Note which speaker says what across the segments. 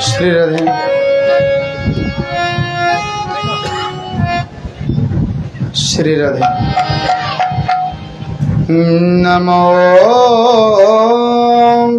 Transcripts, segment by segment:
Speaker 1: श्री राधे श्री राधे। नमो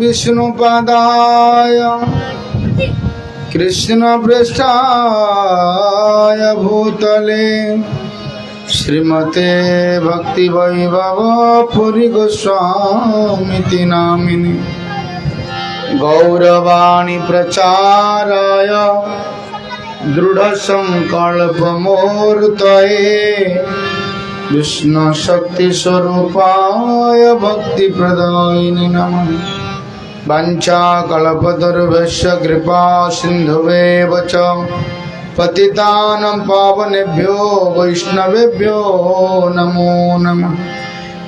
Speaker 1: विष्णुपादाय कृष्ण पृष्ठाय भूतले श्रीमते भक्ति वैभव पुरी गोस्वामी नामिनी गौरवाणी प्रचाराय दृढ़ संकल्प मूर्तये विष्णु शक्ति स्वरूपाय भक्ति प्रदायिने नमः। वाञ्छा कल्पतरुभ्यश्च कृपा सिन्धुवेव च पतितानां पावनेभ्यो वैष्णवेभ्यो नमो नमः।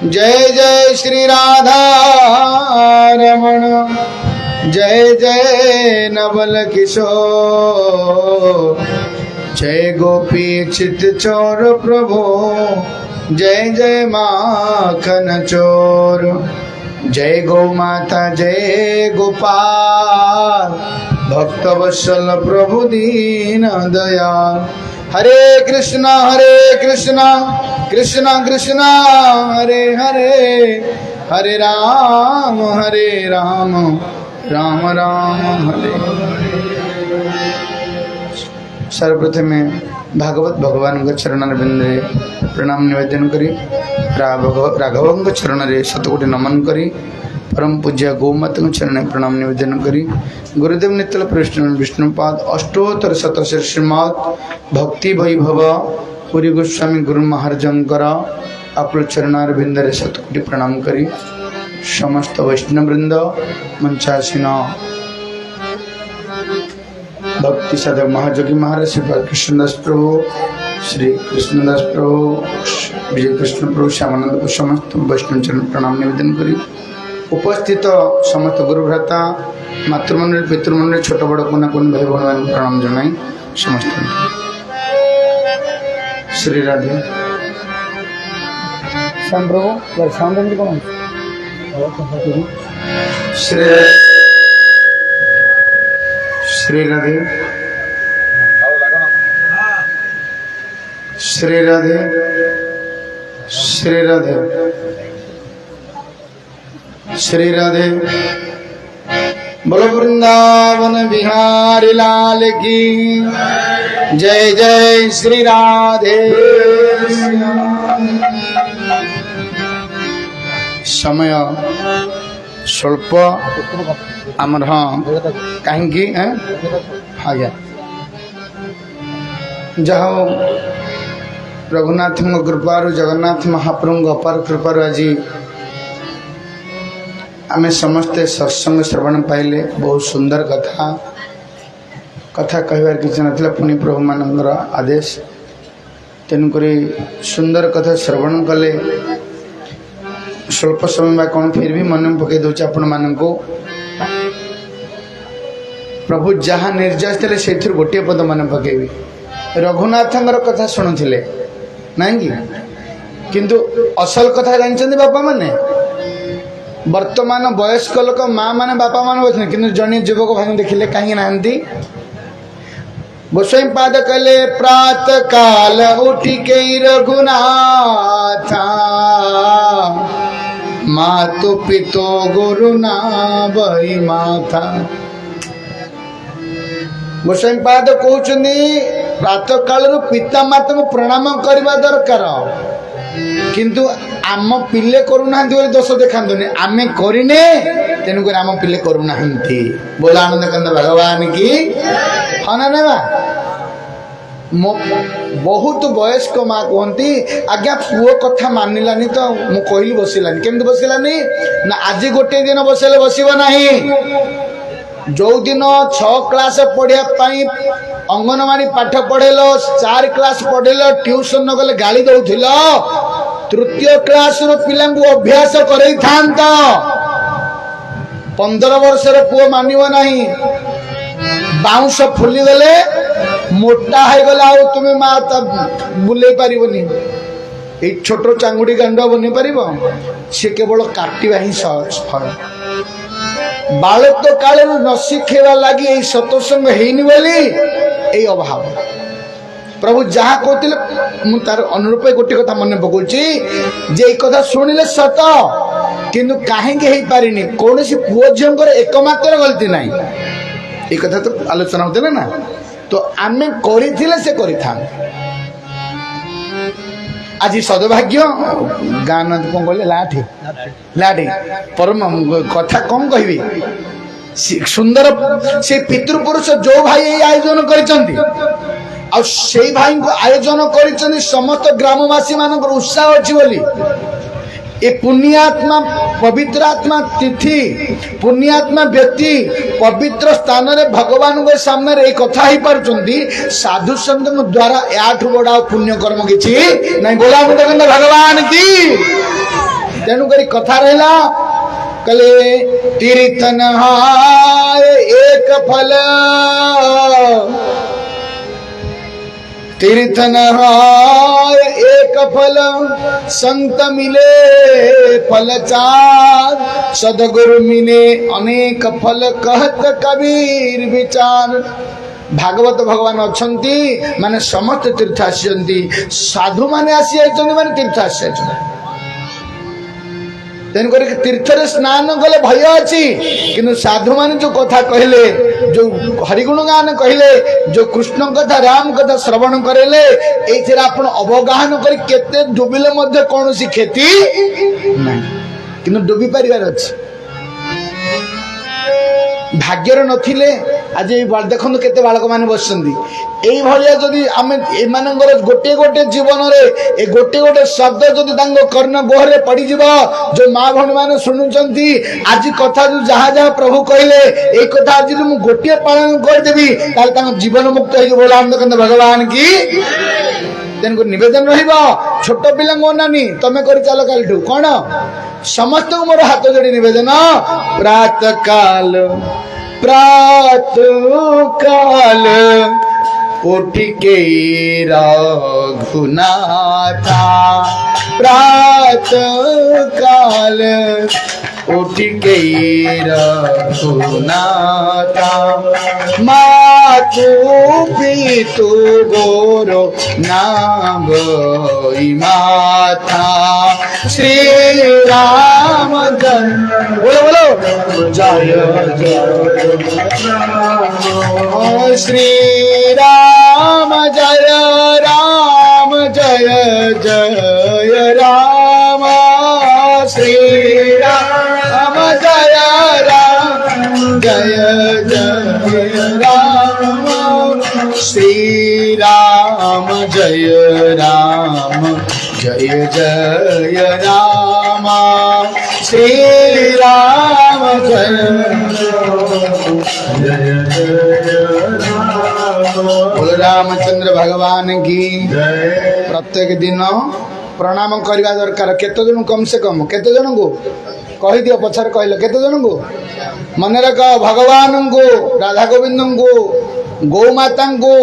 Speaker 1: जय जय श्री राधा रमण जय जय नवल किशोर जय गोपी चित चोर प्रभु जय जय माखन चोर जय गौ माता जय गोपाल भक्त वत्सल प्रभु दीन दयाल। हरे कृष्णा कृष्णा कृष्णा हरे हरे हरे राम राम राम हरे हरे। सर्वप्रथम भागवत भगवान चरण बिंदे प्रणाम निवेदन करी राघव चरण शतकोटि नमन करी परम पूज्य गौमाता चरण प्रणाम निवेदन करी गुरुदेव नित्य प्रविष्ट विष्णुपाद अष्टोत्तर शतश श्रीमद भक्ति वैभव पुरी गोस्वामी गुरु महाराजंकर आप चरणार बिंदे शतकोटि प्रणाम करी समस्त वैष्णववृंद मंचासीन भक्ति साधक महाजोगी महाराज श्री कृष्णदास प्रभु श्री कृष्णदास प्रभु विजय कृष्ण प्रभु श्यामानंद को समस्त वैष्णव चरण प्रणाम निवेदन करी उपस्थित समस्त गुरु भ्राता मातृमंडल पितृमंडल छोट बड़ कोना कोन भाई भगवान प्रणाम जनाई समस्त श्री राधे श्याम प्रभु श्याम कौन श्री श्री राधे श्री राधे श्री राधे श्री राधे। बोलो वृंदावन बिहारी लाल की जय जय श्री राधे। समय स्वल्प आमर हाँ कहीं आज्ञा जहाँ रघुनाथ कृपार जगन्नाथ महाप्रभु अपार कृपार आज आमे समस्ते सत्संग श्रवण पाइले बहुत सुंदर कथा कथा कहबार किसी नाला पुणी प्रभु मानकर आदेश तेणुक सुंदर कथा श्रवण कले स्वल्प समय कौन फिर भी मन पकई दूचे आपण मान प्रभु जहाँ निर्देश थे से गोटे पद मन पकेबी रघुनाथ कथा शुणुले ना कि किंतु असल कथा जानते बापा माने वर्तमान वयस्क लोक माँ माने बापा मान बच्चे कि जड़े युवक भाई देखिले कहीं नहांती गोस्वामी पाद कहले प्रात काल उठी के रघुनाथ मातु पितो गुरु ना बही माथा। गोस्वामी पाद कहते प्रात काल पिता माता को प्रणाम करने दरकार किंतु आम पिले करूना दोष देखातुनि आमे करिने तेणुक आम पिले करूना बोला आनंद कंद भगवान की हाँ ना ना बहुत वयस्क माँ कहती आज्ञा पुओ कथा मानिलानी तो मु कहली बसिलानी केमती बसिलानी ना आज गोटे दिन बसले बसब नहीं जो दिन 6 क्लास पढ़िया अंगनवाड़ी पाठ पढ़ेल 4 क्लास पढ़ेल ट्यूशन न गले गाली दौल तृतीय क्लास पिला अभ्यास कर 15 वर्षर पुओ मानिव नहीं बाउंस फुलीगले मोटा हो गला तुम्हें माँ बुले पारनी ये छोट चांगुड़ी गांड बनी पार सी केवल काटा ही फल बालक काल न शिखेवा लगी यही सत्संग हेनी बोली यही अभाव प्रभु जहाँ कहते मुझे तार अनुरूप गोटे कथा मन पकाऊँ जे कथा शुणिले सत किंतु कहीं पारिनी कौन सी पुओ झीर एकमात्र गलती ना ये कथा तो आलोचना होते ना तो आमे करिथिले से करिथा आज सौभाग्य गान कौन कहले लाठी लाठी परम कथा कौन कहबी सुंदर से पितृपुरुष जो भाई ये आयोजन करिसंती आ से भाई को आयोजन करिसंती समस्त ग्रामवासी मान उत्साह अछि बोली ये पुण्यात्मा पवित्र आत्मा तिथि पुण्यात्मा व्यक्ति पवित्र स्थान रे भगवान के सामने रे कथा ही पारुचंती साधु संत द्वारा याठू बड़ा पुण्य कर्म किछि नहीं बोला मुंडकंद भगवान की तेणु करी कथा रहला कले तीर्थ नहाय एक फल तीर्थ नहाय एक फल संत मिले फल चार सदगुरु मिले अनेक फल कहत कबीर विचार भागवत भगवान अच्छंती माने समस्त तीर्थ आसी साधु माने आसी माने तीर्थ आसी तेणुक तीर्थ स्नान कले भय अच्छी किंतु साधु मान जो कथा कहले जो हरिगुण गान कहले जो कृष्ण कथा राम कथा श्रवण करेले ये आपण अवगाहन कर डुबिले कौन सी क्षति ना कि डुबी पारिबार अच्छी भाग्यर नथिले आज देखो केते बालक माने बसछंती एई भलिया जदि आमे एमानंगर गोटे गोटे जीवन रे ए गोटे गोटे शब्द जदि तांको कर्ण गोहरे पड़ी जीव जो माँ भणी माने सुनुचंती आज कथा जो जहा जहा प्रभु कहले ए कथा आज मु गोटे पालन कर देबी ताल तांको जीवन मुक्त होई बोला हम भगवान की तेनको निवेदन रहिबो छोट पिला को नानी तमे करि चलो कालठू कोन समस्त को मोर हाथ जोड़ी निवेदन प्रातः काल उठ के रघुनाथा प्रातः काल उठ के रघुनाथा मातु पितु गोरो नाम माथा श्री राम बोलो बोलो जय जय श्री राम जय राम जय जय राम श्री राम जय राम जय जय राम श्री राम जय राम जय जय राम श्री राम जय बोल रामचंद्र भगवान की प्रत्येक दिन प्रणाम करवा दरकार केते जन कम से कम केते जन को कहि दियो पछार कहले केते जन को मन रख भगवान को राधा गोविंद को गौ माता को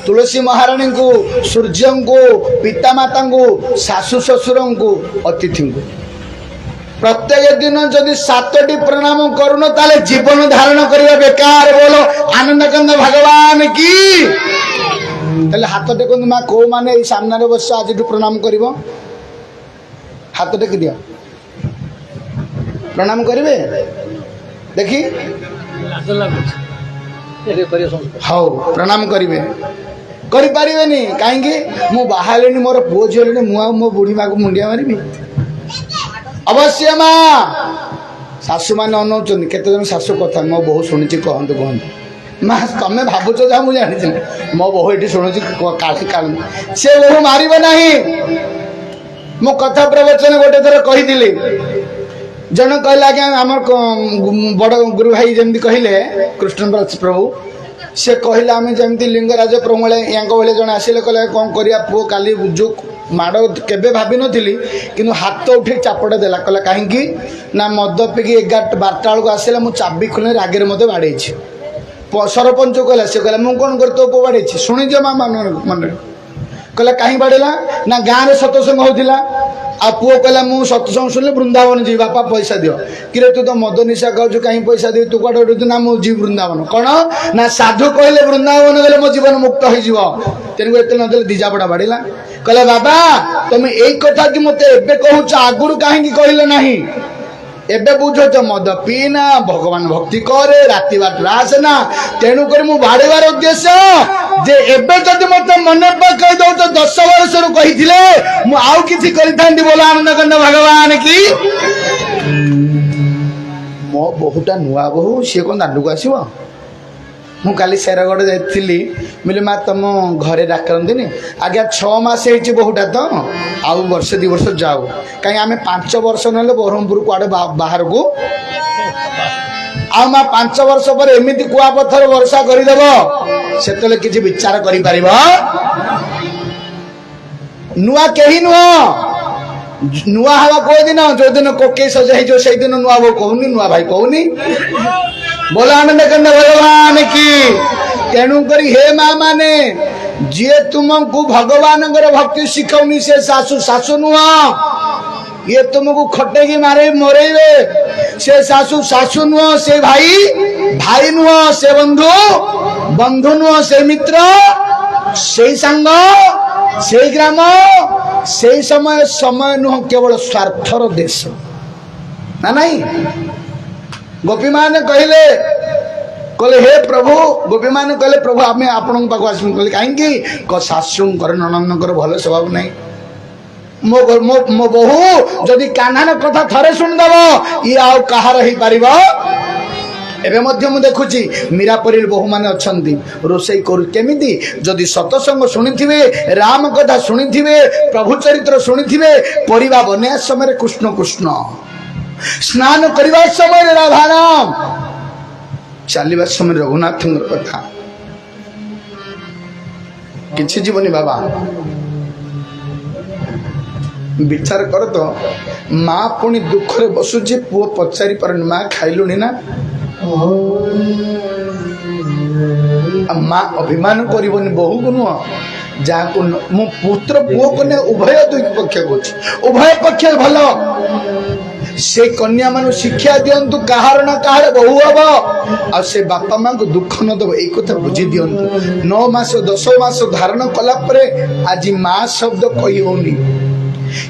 Speaker 1: तुलसी महाराणी को सूर्य को पिता माता को सासु ससुर को अतिथि को प्रत्येक दिन जदि 7टी प्रणाम करुन ताले जीवन धारण करवा बेकार बोलो आनंदकंद भगवान की ताले हाथ टेक माँ को माने सामने बस आज प्रणाम कर हाथ टेक दिया प्रणाम करेंगे देखी हाँ प्रणाम करेंगे करें कहीं मु बाहर मोर पुओ झील मो बुढ़ी माँ को मुंडिया मारि अवश्य माँ शाशु मैंने अनाउन केते जन शाशु कथा मो बहु शुणी कहतु कहतु माँ तमें भावुच जहाँ मुझे जानी मो बहु ये शुणुची काली काली से बहु मार ना मो कथा प्रवचन गोटे थर कही जन कहले आज्ञा आम बड़ गुरु भाई जमी कहले कृष्ण प्रभु से कहले आम जमी लिंगराज प्रमूल या जन आसिले कहले कौन करिया पुओ काली जो माड़ केबे भाभी नथिली किंतु हाथ उठे चापटा देला कहला कहीं ना मद पिकी 11-12 बेलू आसला मु चाबी खोल आगे मत बाड़े सरपंच कहला से कहला मु कौन कर तो पुओ बाड़े शुणी दियो माँ मन कहला कहीं बाड़ेला ना गाँव में सत्संग होता आ पुओ कहला मु सत्संग सुनले वृंदावन जी बापा पैसा दियो कि तू तो मद निशा खाऊ कहीं पैसा दे तू कड़े उठू ना मुझे वृंदावन कौन ना साधु कहले वृंदावन गले मो जीवन मुक्त हो तेणु एत नदेले दिजापड़ा बाढ़ला कहले बाबा तुम यही कथा कि मत एबे कहूच आगुरी कहीं कहले ना एबे बुझ मद पीना भगवान भक्ति करे राति बाट आसना तेणुक बाड़ेबार उद्देश्य जे एबे जदि मत मन कही दौ तो 10 वर्ष कही आउ कि बोला आनंद कंड भगवान की मो बहुटा नुआ बहु सी कौन दांडू को आसो मु काली शेरगढ़ जाइली मिले माँ तुम घरे डाकरती आज्ञा 6 मास हो बहुटा तो आउ वर्ष 2 वर्ष जाऊ कहीं आम 5 वर्ष ना ब्रह्मपुर कुआड़े बाहर को आउ माँ 5 वर्ष पर एमती कुआपथर वर्षा करदेव से किसी विचार कर नुआ कहीं नुह नुआ हवा कोई दिन जो दिन कोके सजाई से दिन नुआ वो कहूनी नुआ भाई कहूनी बोला आनंद कंद भगवान की तेणुक हे माँ माने जी तुमको भगवान भक्ति शिखौनी से सासु सासु नुह ये तुमको खटेगी मारे मरेबे से सासु सासु नुह से भाई भाई नुह से बंधु बंधु नुह से मित्र से संग से ग्राम से समय समय नुह केवल स्वार्थर देश ना नहीं गोपी माने कहले हे प्रभु गोपी माने कहले प्रभु आम आपण पाक आस कहले कहीं शाशु ननंद भल स्वभाव नहीं मो मो मो बहु जदि कान्हार कथा थरे शुणिदेव ये आउ कहार हो पार एवं मध्य मु देखुची मीरापरी बहु माने अच्छी रोषई करमी जदि सतसंग शुणी राम कथा शुणी प्रभु चरित्र शुणी परिवा बनिया समय कृष्ण कृष्ण स्नान करने समय राधा नाम चलवा समय रघुनाथ कथा किसी जीवनी बाबा विचार कर तो माँ पुणी दुख रे बसुची पुओ पचारि पारनी माँ खाइलुनी ना माँ अभिमान करबनी बहु को नुह जहाँ मो पुत्र पुओ को उभय दुई पक्ष को उभय पक्ष भल से कन्या मान शिक्षा दिंतु कहार ना कहार बहु हम आ से बापा माँ को दुख न दब एक कथा बुझी दिंतु 9 मास 10 मास धारण कला आज माँ शब्द कही होनी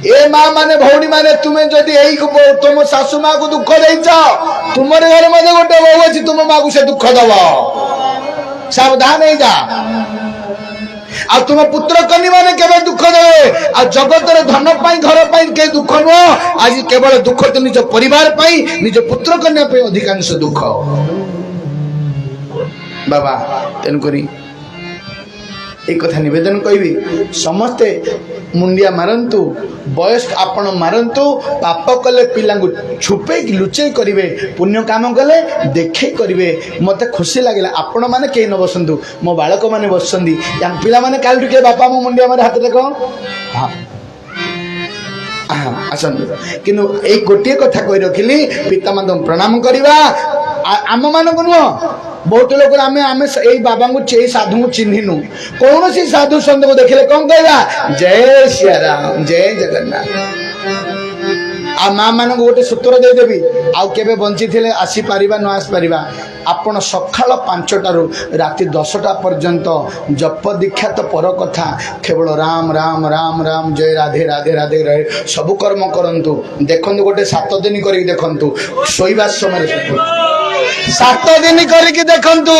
Speaker 1: ए माँ माने भौणी माने तुम्हें जदि यही तुम सासू माँ को दुख देच तुम्हारे घर मध्य गोटे बहु अच्छी तुम माँ को से दुख दब सावधान हो जा आ तुम पुत्र कन्या माने केवल दुख देवे आ जगत धन पाई घर पाई के दुख नुह आज केवल दुख तो निज परिवार पाई निज पुत्र कन्या पाई अधिकांश दुख बाबा तेणुक एक कथा निवेदन कहि समस्ते मुंडिया मारंतु वयस्क आपण मारंतु पाप कले पिला छुपे लुचे करिवे पुण्य काम कले देखे करिवे मते खुशी लागिला आपण माने के न बसंतु मो बालक माने बसंदी या पिला माने काल के बापा मो मुंडिया मारे हाथ देखो हां आसन किनु एक गोटे कथा कहि रखिली पिता मानम प्रणाम करिवा आम मान को नुह बहुत लोग आम आम बाबा को साधु को चिन्हनु कौन सी साधु सन्त को देखले कौन कहवा जय सियाराम जय जगन्नाथ आ माँ मान गोटे सूत्र देदेवी आउ केबे बंची थिले आसी पारिबा न आसी पारिबा आपण सकाळ 5टारू राति 10टा पर्यंत जप दीक्षा तो पर कथा केवल राम राम राम राम जय राधे राधे राधे रहे सब कर्म करंतु देखंतु गोटे 7 दिन करी देखंतु सोइबा समय 7 दिन करी देखंतु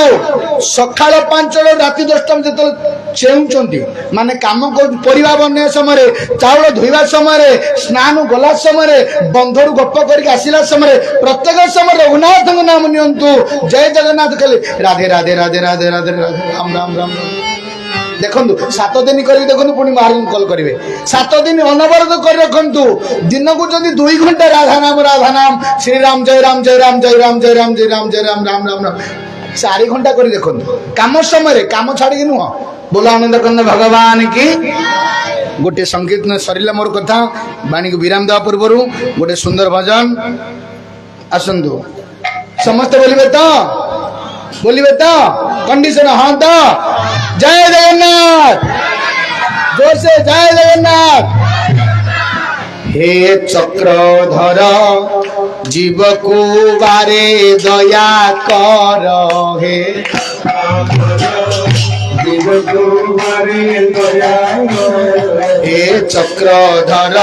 Speaker 1: सकाळ 5 राति 10टा जतो चेउचंती माने काम को परिवा बने समय चाउल धोइबा समय स्नान गला समय बंधर गप करके आसिला समय प्रत्येक समय रघुनाथ नाम नियंतु जय जगन्नाथ कहले राधे राधे राधे राधे राधे राधे राम राम राम देखंतु 7 दिन करी देखंतु पुणी बाहर कॉल करिवे 7 दिन अनवरत कर रखंतु दिन को जदी 2 घंटा राधा नाम श्री राम जय राम जय राम जय राम जय राम जय राम जय राम राम राम राम 4 घंटा करी देखंतु काम समय काम छाड़ी नुह बोला आनंद कंद भगवान की गोटे संगीत में सरिला मोर कथा बाणी को विराम देवा पूर्व गोटे सुंदर भजन आसतु समस्त बोलिबे तो कंडीशन हाँ तो जय जगन्नाथ जोर से जय जगन्नाथ हे चक्रधर जीव को बारे दया कर हे जीव को बारे दया कर हे चक्रधर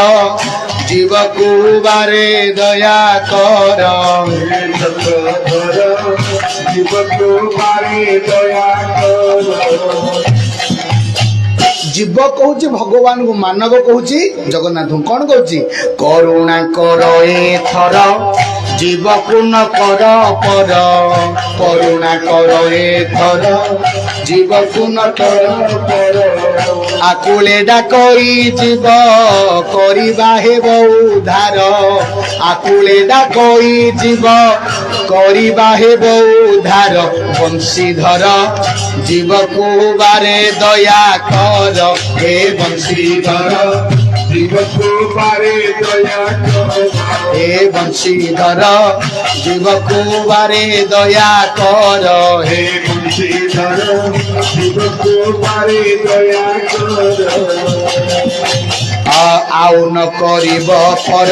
Speaker 1: जीव को बारे दया कर हे चक्रधर जीव को बारे दया कर जीव कहूँ भगवान को मानव कहूँ जगन्नाथ कौन कहूँ करुणा कर एथर जीव को न कर पर करुणा कर एथर जीव को न कर पर आकुले डाकई जीव करिबा हेब उद्धार आकुले डाकई जीव करिबा हेब उद्धार बंशीधर जीव को बारे दया कर हे बंशीधर जीव को बारे दया कर हे बंशीधर जीव को बारे दया कर हे बंशीधर जीव को बारे दया कर आउ न करिब पर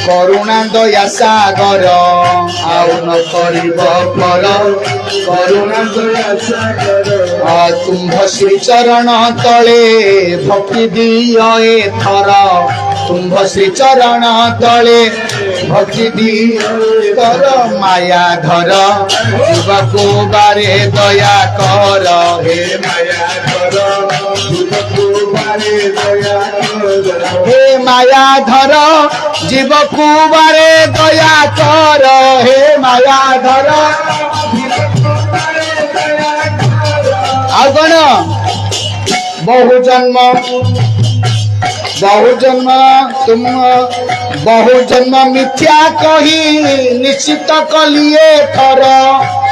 Speaker 1: करुणा दया सागर आउ न करिब पर करुणा दया सागर तुम्भ श्री चरण तले भक्ति दियो एथर तुम्भ श्री चरण तले भक्ति दियो कर माया धर जीव को बारे दया कर हे माया धर जीव को बारे दया कर हे माया धर जीव को बारे दया कर हे माया धर आगण बहु जन्म तुम बहु जन्म मिथ्या कही निश्चित कलिए थर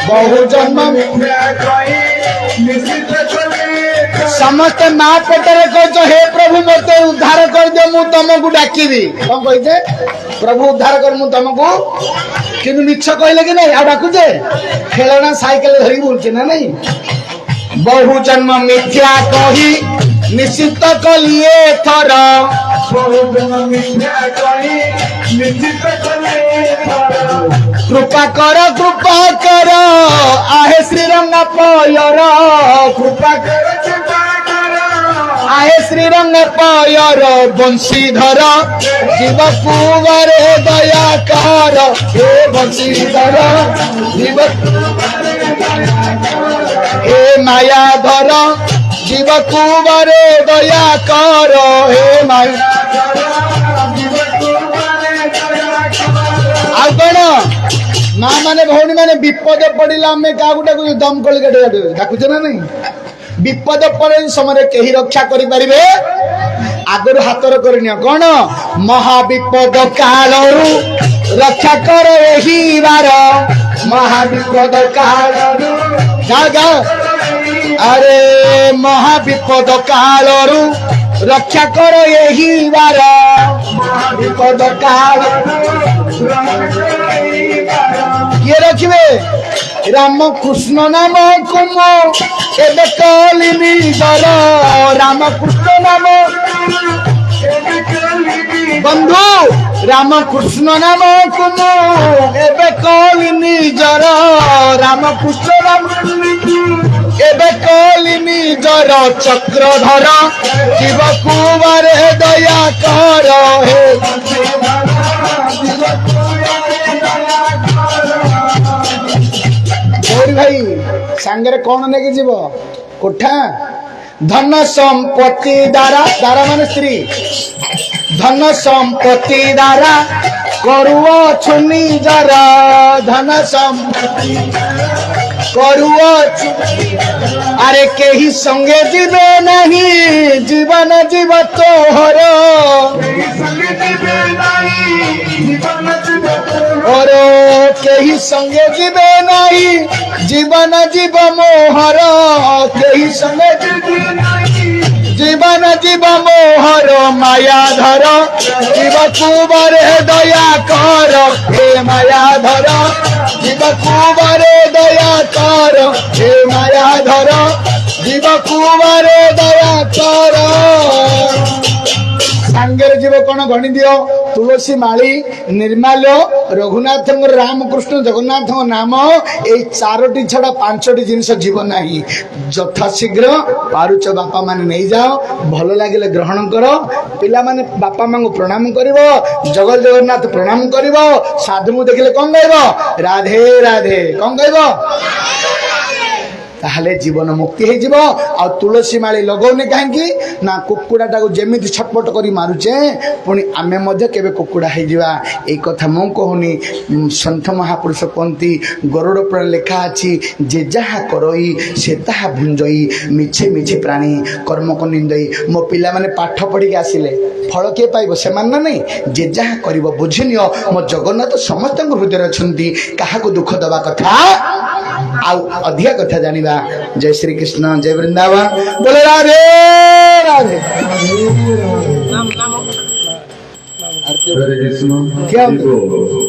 Speaker 1: बहु जन्म मिथ्या कही निश्चित समस्त माँ पेटर कह हे प्रभु मत उद्धार कर दे मु तुमको डाकिबी कौन कही प्रभु उद्धार कर मु तुमको कि मिछ कहले कि नहीं आ डाकुचे खेलना साइकिल धरी बोलचे ना नहीं बहु जन्म मिथ्या कही निश्चित कलिए थर बहु जन्म मिथ्या कही निश्चित कलिए थर कृपा कर आहे श्रीरंग पयर कृपा कर आहे श्रीरंग पयर बंशीधर जीव कुवारे दया कर हे बंशीधर जीव हे माया धर जीव कुवारे दया कर हे माया आगण माँ माने भौणी माने विपद पड़िला आम क्या गोटे दमकल डाकुच ना नहीं विपद पड़े समय कही रक्षा करें आगर हाथर करनी कौन महाविपद काल रक्षा कर यही बार महाविपद काल अरे महाविपद काल रक्षा कर यही बार महाविपद काल किए रखिए राम कृष्ण नाम कुम एबे कलिनी दर राम कृष्ण नाम बंधु राम कृष्ण नाम कुम एबे कलिनी जर राम कृष्ण नाम एबे कलिनी जर चक्रधर जीव कुवारे दया कर हे भाई सांगरे कौन नेकी जीव कोठा धन संपत्ति द्वारा द्वारा मान स्त्री धन संपत्ति द्वारा करुओ छुनी जरा धन संपत्ति करुओ अरे केही संगे जीवे नहीं जीवन जीव तोहर और केही संगे जीवे नहीं जीवन जीव मोहर केही संगे जीवन जीव मोहर माया धर जीव कुवारे दया कर हे माया धर जीव कुवारे दया कर हे माया धर जीव कुवारे दया कर सांगे जीव कौन गणी दियो तुलसी माली निर्माल्य रघुनाथ रामकृष्ण जगन्नाथ नाम ये चारोटी छड़ा पांचटी जिनस जीव ना यथाशीघ्र पारुच बापा मान नहीं जाओ भल लगे ग्रहण कर पिला माने बापा माँ को प्रणाम कर जगत जगन्नाथ प्रणाम कर साधु को देखले कौन कहब राधे राधे कौन कहब ताहले जीवन मुक्ति हो जीव आ तुलसी माली लगौने कहीं ना कुकुड़ाटा को जमी छटपट कर मारुचे पुणी आमे मध्य केबे कुकुड़ा हो जावा एक कथा मु कहूनी सन्थ महापुरुष कहती गरुड़ पर लेखा अच्छी जे जहा करई से ताहा भुंजई मिछे मिछे प्राणी कर्म को निंदई मो पिला माने पाठ पढ़ी आसिले फल किए पाइब से मान ना नहीं जे जहा कर बुझिनियो मो जगन्नाथ समस्त हृदय अच्छा क्या दुख दवा कथा आउ अधिक कथा जानिबा जय श्री कृष्ण जय वृंदावन बोले राधे राधे
Speaker 2: हरे कृष्ण
Speaker 1: क्या
Speaker 2: देखो